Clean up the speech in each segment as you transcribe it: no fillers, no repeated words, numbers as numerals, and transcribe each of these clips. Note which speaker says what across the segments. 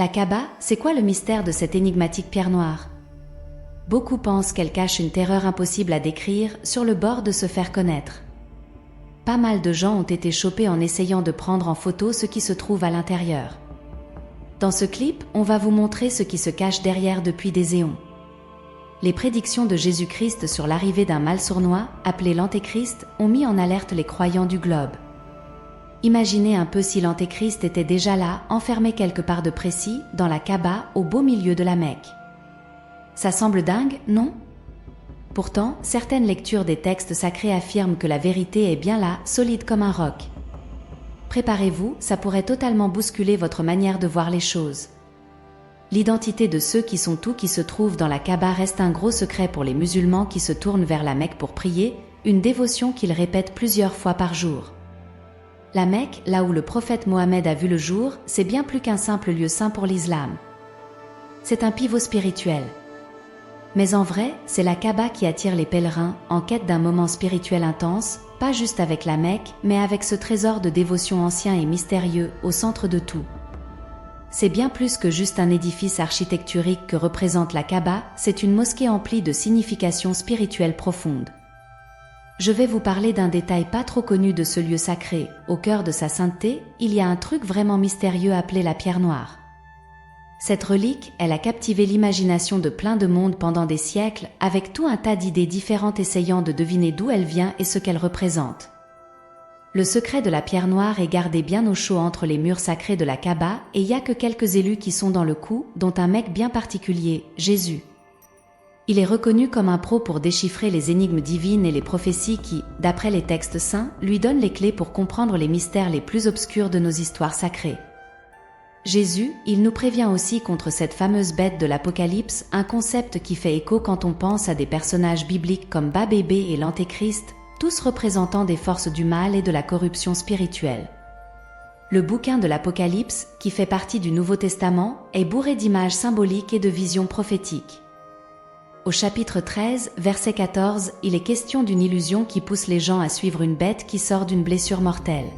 Speaker 1: La Kaaba, c'est quoi le mystère de cette énigmatique pierre noire? Beaucoup pensent qu'elle cache une terreur impossible à décrire, sur le bord de se faire connaître. Pas mal de gens ont été chopés en essayant de prendre en photo ce qui se trouve à l'intérieur. Dans ce clip, on va vous montrer ce qui se cache derrière depuis des éons. Les prédictions de Jésus-Christ sur l'arrivée d'un mâle sournois, appelé l'Antéchrist, ont mis en alerte les croyants du globe. Imaginez un peu si l'Antéchrist était déjà là, enfermé quelque part de précis, dans la Kaaba, au beau milieu de la Mecque. Ça semble dingue, non? Pourtant, certaines lectures des textes sacrés affirment que la vérité est bien là, solide comme un roc. Préparez-vous, ça pourrait totalement bousculer votre manière de voir les choses. L'identité de ceux qui sont tout qui se trouvent dans la Kaaba reste un gros secret pour les musulmans qui se tournent vers la Mecque pour prier, une dévotion qu'ils répètent plusieurs fois par jour. La Mecque, là où le prophète Mohammed a vu le jour, c'est bien plus qu'un simple lieu saint pour l'islam. C'est un pivot spirituel. Mais en vrai, c'est la Kaaba qui attire les pèlerins, en quête d'un moment spirituel intense, pas juste avec la Mecque, mais avec ce trésor de dévotion ancien et mystérieux, au centre de tout. C'est bien plus que juste un édifice architecturique que représente la Kaaba, c'est une mosquée emplie de significations spirituelles profondes. Je vais vous parler d'un détail pas trop connu de ce lieu sacré. Au cœur de sa sainteté, il y a un truc vraiment mystérieux appelé la pierre noire. Cette relique, elle a captivé l'imagination de plein de monde pendant des siècles, avec tout un tas d'idées différentes essayant de deviner d'où elle vient et ce qu'elle représente. Le secret de la pierre noire est gardé bien au chaud entre les murs sacrés de la Kaaba, et il y a que quelques élus qui sont dans le coup, dont un mec bien particulier, Jésus. Il est reconnu comme un pro pour déchiffrer les énigmes divines et les prophéties qui, d'après les textes saints, lui donnent les clés pour comprendre les mystères les plus obscurs de nos histoires sacrées. Jésus, il nous prévient aussi contre cette fameuse bête de l'Apocalypse, un concept qui fait écho quand on pense à des personnages bibliques comme Bas-Bébé et l'Antéchrist, tous représentant des forces du mal et de la corruption spirituelle. Le bouquin de l'Apocalypse, qui fait partie du Nouveau Testament, est bourré d'images symboliques et de visions prophétiques. Au chapitre 13, verset 14, il est question d'une illusion qui pousse les gens à suivre une bête qui sort d'une blessure mortelle.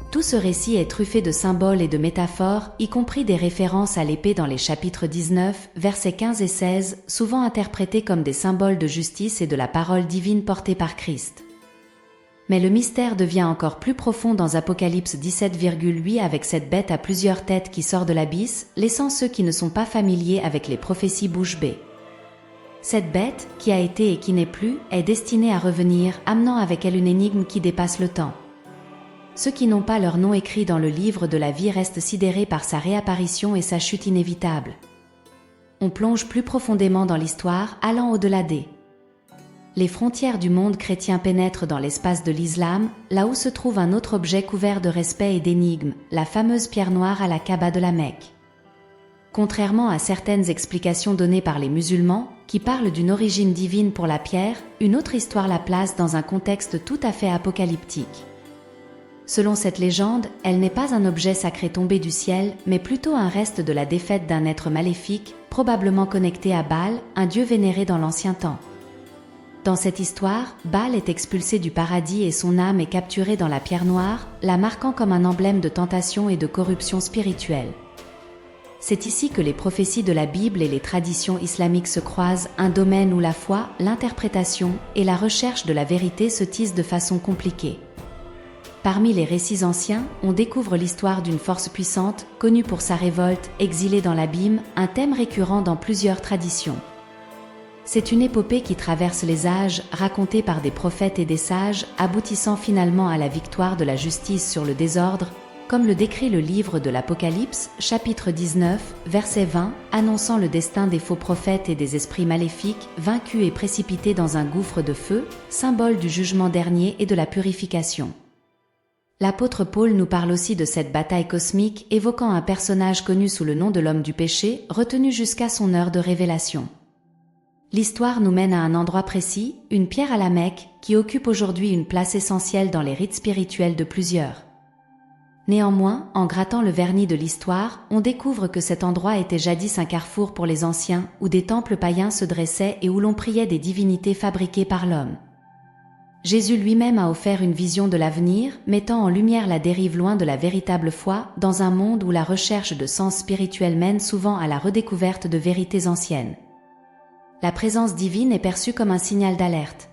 Speaker 1: Tout ce récit est truffé de symboles et de métaphores, y compris des références à l'épée dans les chapitres 19, versets 15 et 16, souvent interprétés comme des symboles de justice et de la parole divine portée par Christ. Mais le mystère devient encore plus profond dans Apocalypse 17,8 avec cette bête à plusieurs têtes qui sort de l'abysse, laissant ceux qui ne sont pas familiers avec les prophéties bouche bée. Cette bête, qui a été et qui n'est plus, est destinée à revenir, amenant avec elle une énigme qui dépasse le temps. Ceux qui n'ont pas leur nom écrit dans le livre de la vie restent sidérés par sa réapparition et sa chute inévitable. On plonge plus profondément dans l'histoire, allant au-delà des. Les frontières du monde chrétien pénètrent dans l'espace de l'islam, là où se trouve un autre objet couvert de respect et d'énigmes, la fameuse pierre noire à la Kaaba de la Mecque. Contrairement à certaines explications données par les musulmans, qui parlent d'une origine divine pour la pierre, une autre histoire la place dans un contexte tout à fait apocalyptique. Selon cette légende, elle n'est pas un objet sacré tombé du ciel, mais plutôt un reste de la défaite d'un être maléfique, probablement connecté à Baal, un dieu vénéré dans l'ancien temps. Dans cette histoire, Baal est expulsé du paradis et son âme est capturée dans la pierre noire, la marquant comme un emblème de tentation et de corruption spirituelle. C'est ici que les prophéties de la Bible et les traditions islamiques se croisent, un domaine où la foi, l'interprétation et la recherche de la vérité se tissent de façon compliquée. Parmi les récits anciens, on découvre l'histoire d'une force puissante, connue pour sa révolte, exilée dans l'abîme, un thème récurrent dans plusieurs traditions. C'est une épopée qui traverse les âges, racontée par des prophètes et des sages, aboutissant finalement à la victoire de la justice sur le désordre, comme le décrit le livre de l'Apocalypse, chapitre 19, verset 20, annonçant le destin des faux prophètes et des esprits maléfiques, vaincus et précipités dans un gouffre de feu, symbole du jugement dernier et de la purification. L'apôtre Paul nous parle aussi de cette bataille cosmique, évoquant un personnage connu sous le nom de l'homme du péché, retenu jusqu'à son heure de révélation. L'histoire nous mène à un endroit précis, une pierre à la Mecque, qui occupe aujourd'hui une place essentielle dans les rites spirituels de plusieurs. Néanmoins, en grattant le vernis de l'histoire, on découvre que cet endroit était jadis un carrefour pour les anciens, où des temples païens se dressaient et où l'on priait des divinités fabriquées par l'homme. Jésus lui-même a offert une vision de l'avenir, mettant en lumière la dérive loin de la véritable foi, dans un monde où la recherche de sens spirituel mène souvent à la redécouverte de vérités anciennes. La présence divine est perçue comme un signal d'alerte.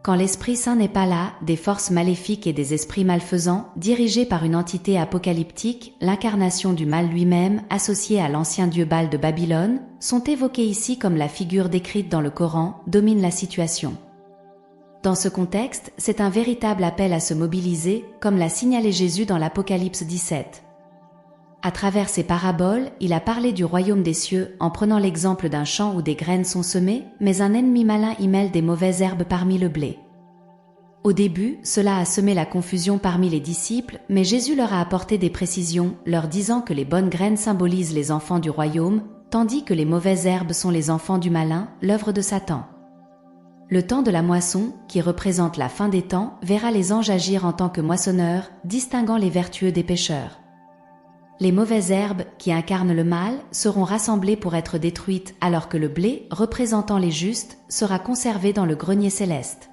Speaker 1: Quand l'Esprit Saint n'est pas là, des forces maléfiques et des esprits malfaisants, dirigés par une entité apocalyptique, l'incarnation du mal lui-même, associée à l'ancien dieu Baal de Babylone, sont évoqués ici comme la figure décrite dans le Coran, domine la situation. Dans ce contexte, c'est un véritable appel à se mobiliser, comme l'a signalé Jésus dans l'Apocalypse 17. À travers ses paraboles, il a parlé du royaume des cieux en prenant l'exemple d'un champ où des graines sont semées, mais un ennemi malin y mêle des mauvaises herbes parmi le blé. Au début, cela a semé la confusion parmi les disciples, mais Jésus leur a apporté des précisions, leur disant que les bonnes graines symbolisent les enfants du royaume, tandis que les mauvaises herbes sont les enfants du malin, l'œuvre de Satan. Le temps de la moisson, qui représente la fin des temps, verra les anges agir en tant que moissonneurs, distinguant les vertueux des pécheurs. Les mauvaises herbes, qui incarnent le mal, seront rassemblées pour être détruites, alors que le blé, représentant les justes, sera conservé dans le grenier céleste.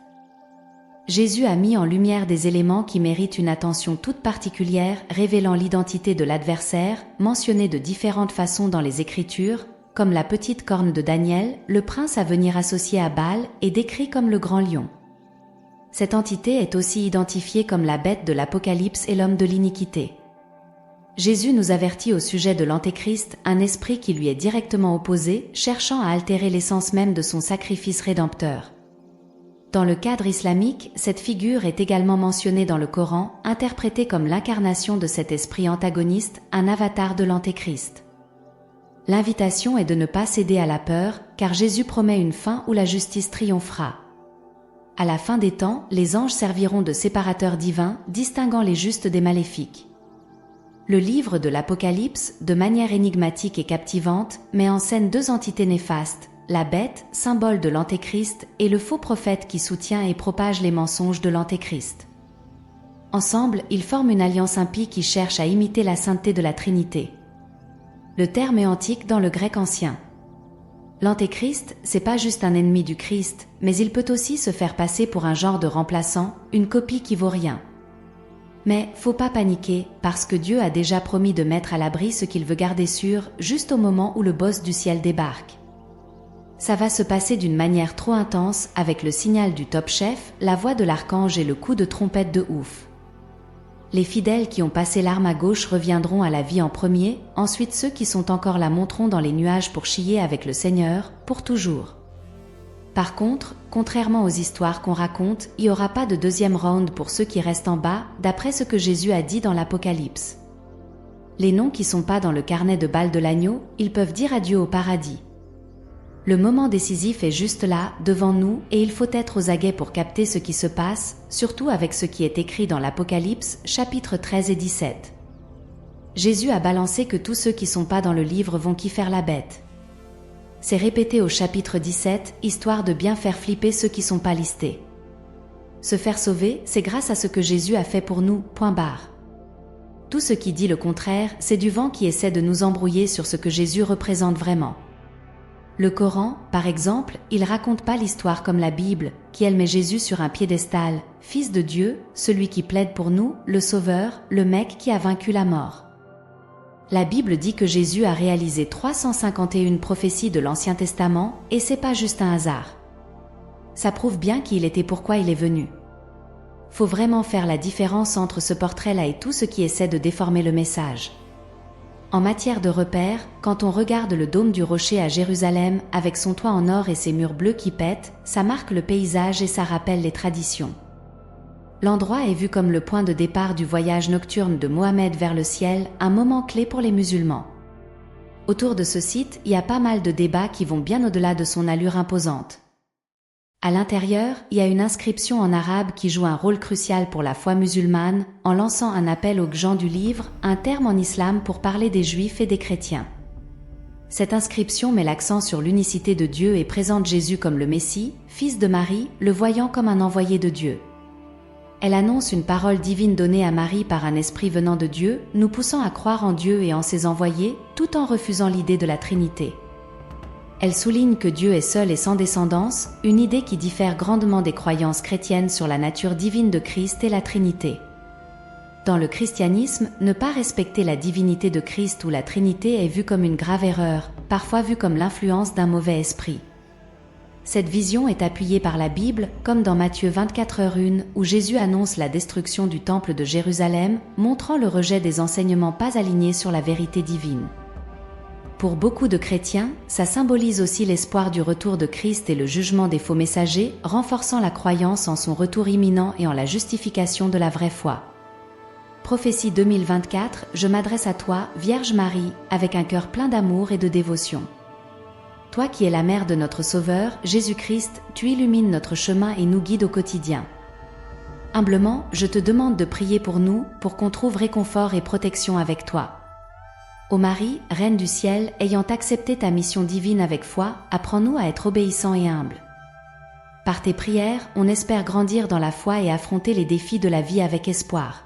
Speaker 1: Jésus a mis en lumière des éléments qui méritent une attention toute particulière, révélant l'identité de l'adversaire, mentionné de différentes façons dans les Écritures, comme la petite corne de Daniel, le prince à venir associé à Baal est décrit comme le grand lion. Cette entité est aussi identifiée comme la bête de l'Apocalypse et l'homme de l'iniquité. Jésus nous avertit au sujet de l'Antéchrist, un esprit qui lui est directement opposé, cherchant à altérer l'essence même de son sacrifice rédempteur. Dans le cadre islamique, cette figure est également mentionnée dans le Coran, interprétée comme l'incarnation de cet esprit antagoniste, un avatar de l'Antéchrist. L'invitation est de ne pas céder à la peur, car Jésus promet une fin où la justice triomphera. À la fin des temps, les anges serviront de séparateurs divins, distinguant les justes des maléfiques. Le livre de l'Apocalypse, de manière énigmatique et captivante, met en scène deux entités néfastes, la bête, symbole de l'Antéchrist, et le faux prophète qui soutient et propage les mensonges de l'Antéchrist. Ensemble, ils forment une alliance impie qui cherche à imiter la sainteté de la Trinité. Le terme est antique dans le grec ancien. L'Antéchrist, c'est pas juste un ennemi du Christ, mais il peut aussi se faire passer pour un genre de remplaçant, une copie qui vaut rien. Mais, faut pas paniquer, parce que Dieu a déjà promis de mettre à l'abri ce qu'il veut garder sûr, juste au moment où le boss du ciel débarque. Ça va se passer d'une manière trop intense, avec le signal du top chef, la voix de l'archange et le coup de trompette de ouf. Les fidèles qui ont passé l'arme à gauche reviendront à la vie en premier, ensuite ceux qui sont encore là monteront dans les nuages pour chiller avec le Seigneur, pour toujours. Par contre, contrairement aux histoires qu'on raconte, il n'y aura pas de deuxième round pour ceux qui restent en bas, d'après ce que Jésus a dit dans l'Apocalypse. Les noms qui sont pas dans le carnet de Baal de l'agneau, ils peuvent dire adieu au paradis. Le moment décisif est juste là, devant nous, et il faut être aux aguets pour capter ce qui se passe, surtout avec ce qui est écrit dans l'Apocalypse, chapitres 13 et 17. Jésus a balancé que tous ceux qui sont pas dans le livre vont qui faire la bête. C'est répété au chapitre 17, histoire de bien faire flipper ceux qui sont pas listés. Se faire sauver, c'est grâce à ce que Jésus a fait pour nous, point barre. Tout ce qui dit le contraire, c'est du vent qui essaie de nous embrouiller sur ce que Jésus représente vraiment. Le Coran, par exemple, il raconte pas l'histoire comme la Bible, qui elle met Jésus sur un piédestal, fils de Dieu, celui qui plaide pour nous, le Sauveur, le mec qui a vaincu la mort. La Bible dit que Jésus a réalisé 351 prophéties de l'Ancien Testament, et c'est pas juste un hasard. Ça prouve bien qui il était, pourquoi il est venu. Faut vraiment faire la différence entre ce portrait-là et tout ce qui essaie de déformer le message. En matière de repères, quand on regarde le dôme du rocher à Jérusalem, avec son toit en or et ses murs bleus qui pètent, ça marque le paysage et ça rappelle les traditions. L'endroit est vu comme le point de départ du voyage nocturne de Mohammed vers le ciel, un moment clé pour les musulmans. Autour de ce site, il y a pas mal de débats qui vont bien au-delà de son allure imposante. À l'intérieur, il y a une inscription en arabe qui joue un rôle crucial pour la foi musulmane, en lançant un appel aux gens du livre, un terme en islam pour parler des juifs et des chrétiens. Cette inscription met l'accent sur l'unicité de Dieu et présente Jésus comme le Messie, fils de Marie, le voyant comme un envoyé de Dieu. Elle annonce une parole divine donnée à Marie par un esprit venant de Dieu, nous poussant à croire en Dieu et en ses envoyés, tout en refusant l'idée de la Trinité. Elle souligne que Dieu est seul et sans descendance, une idée qui diffère grandement des croyances chrétiennes sur la nature divine de Christ et la Trinité. Dans le christianisme, ne pas respecter la divinité de Christ ou la Trinité est vu comme une grave erreur, parfois vu comme l'influence d'un mauvais esprit. Cette vision est appuyée par la Bible, comme dans Matthieu 24h1, où Jésus annonce la destruction du temple de Jérusalem, montrant le rejet des enseignements pas alignés sur la vérité divine. Pour beaucoup de chrétiens, ça symbolise aussi l'espoir du retour de Christ et le jugement des faux messagers, renforçant la croyance en son retour imminent et en la justification de la vraie foi. Prophétie 2024, je m'adresse à toi, Vierge Marie, avec un cœur plein d'amour et de dévotion. Toi qui es la mère de notre Sauveur, Jésus-Christ, tu illumines notre chemin et nous guides au quotidien. Humblement, je te demande de prier pour nous, pour qu'on trouve réconfort et protection avec toi. Ô Marie, Reine du ciel, ayant accepté ta mission divine avec foi, apprends-nous à être obéissants et humbles. Par tes prières, on espère grandir dans la foi et affronter les défis de la vie avec espoir.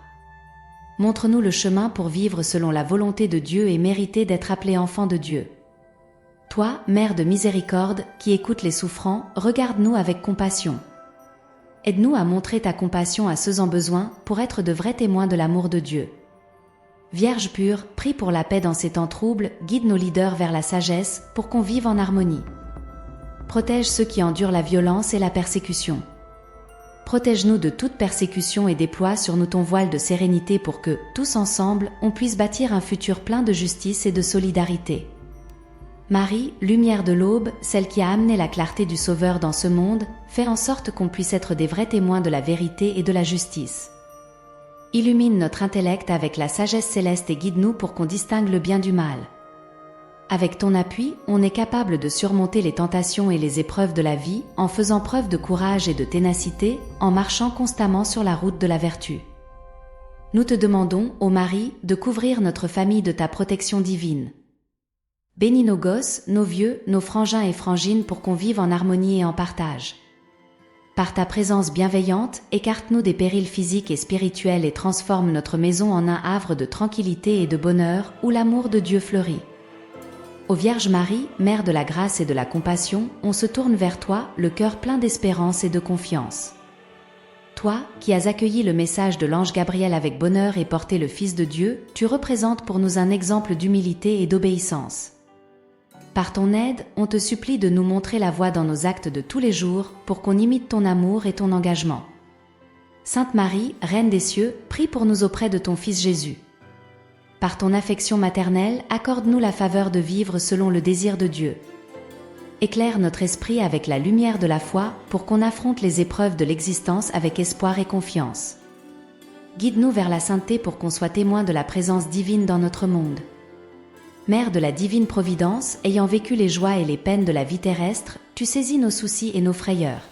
Speaker 1: Montre-nous le chemin pour vivre selon la volonté de Dieu et mériter d'être appelé enfant de Dieu. Toi, Mère de miséricorde, qui écoutes les souffrants, regarde-nous avec compassion. Aide-nous à montrer ta compassion à ceux en besoin pour être de vrais témoins de l'amour de Dieu. Vierge pure, prie pour la paix dans ces temps troubles, guide nos leaders vers la sagesse pour qu'on vive en harmonie. Protège ceux qui endurent la violence et la persécution. Protège-nous de toute persécution et déploie sur nous ton voile de sérénité pour que, tous ensemble, on puisse bâtir un futur plein de justice et de solidarité. Marie, lumière de l'aube, celle qui a amené la clarté du Sauveur dans ce monde, fais en sorte qu'on puisse être des vrais témoins de la vérité et de la justice. Illumine notre intellect avec la sagesse céleste et guide-nous pour qu'on distingue le bien du mal. Avec ton appui, on est capable de surmonter les tentations et les épreuves de la vie, en faisant preuve de courage et de ténacité, en marchant constamment sur la route de la vertu. Nous te demandons, ô Marie, de couvrir notre famille de ta protection divine. Bénis nos gosses, nos vieux, nos frangins et frangines pour qu'on vive en harmonie et en partage. Par ta présence bienveillante, écarte-nous des périls physiques et spirituels et transforme notre maison en un havre de tranquillité et de bonheur, où l'amour de Dieu fleurit. Ô Vierge Marie, Mère de la grâce et de la compassion, on se tourne vers toi, le cœur plein d'espérance et de confiance. Toi, qui as accueilli le message de l'ange Gabriel avec bonheur et porté le Fils de Dieu, tu représentes pour nous un exemple d'humilité et d'obéissance. Par ton aide, on te supplie de nous montrer la voie dans nos actes de tous les jours pour qu'on imite ton amour et ton engagement. Sainte Marie, Reine des cieux, prie pour nous auprès de ton Fils Jésus. Par ton affection maternelle, accorde-nous la faveur de vivre selon le désir de Dieu. Éclaire notre esprit avec la lumière de la foi pour qu'on affronte les épreuves de l'existence avec espoir et confiance. Guide-nous vers la sainteté pour qu'on soit témoin de la présence divine dans notre monde. Mère de la divine providence, ayant vécu les joies et les peines de la vie terrestre, tu saisis nos soucis et nos frayeurs.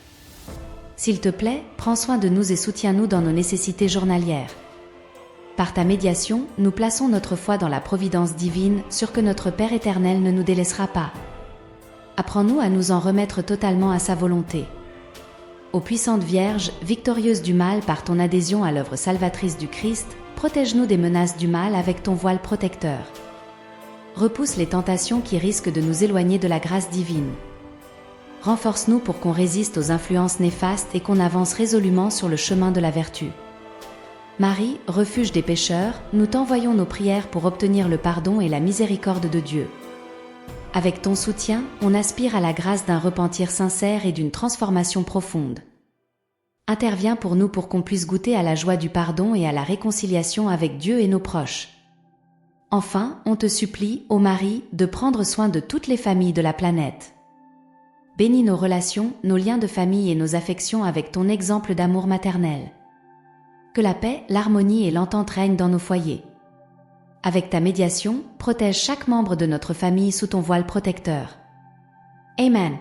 Speaker 1: S'il te plaît, prends soin de nous et soutiens-nous dans nos nécessités journalières. Par ta médiation, nous plaçons notre foi dans la providence divine, sûrs que notre Père éternel ne nous délaissera pas. Apprends-nous à nous en remettre totalement à sa volonté. Ô puissante Vierge, victorieuse du mal par ton adhésion à l'œuvre salvatrice du Christ, protège-nous des menaces du mal avec ton voile protecteur. Repousse les tentations qui risquent de nous éloigner de la grâce divine. Renforce-nous pour qu'on résiste aux influences néfastes et qu'on avance résolument sur le chemin de la vertu. Marie, refuge des pécheurs, nous t'envoyons nos prières pour obtenir le pardon et la miséricorde de Dieu. Avec ton soutien, on aspire à la grâce d'un repentir sincère et d'une transformation profonde. Interviens pour nous pour qu'on puisse goûter à la joie du pardon et à la réconciliation avec Dieu et nos proches. Enfin, on te supplie, ô Marie, de prendre soin de toutes les familles de la planète. Bénis nos relations, nos liens de famille et nos affections avec ton exemple d'amour maternel. Que la paix, l'harmonie et l'entente règnent dans nos foyers. Avec ta médiation, protège chaque membre de notre famille sous ton voile protecteur. Amen.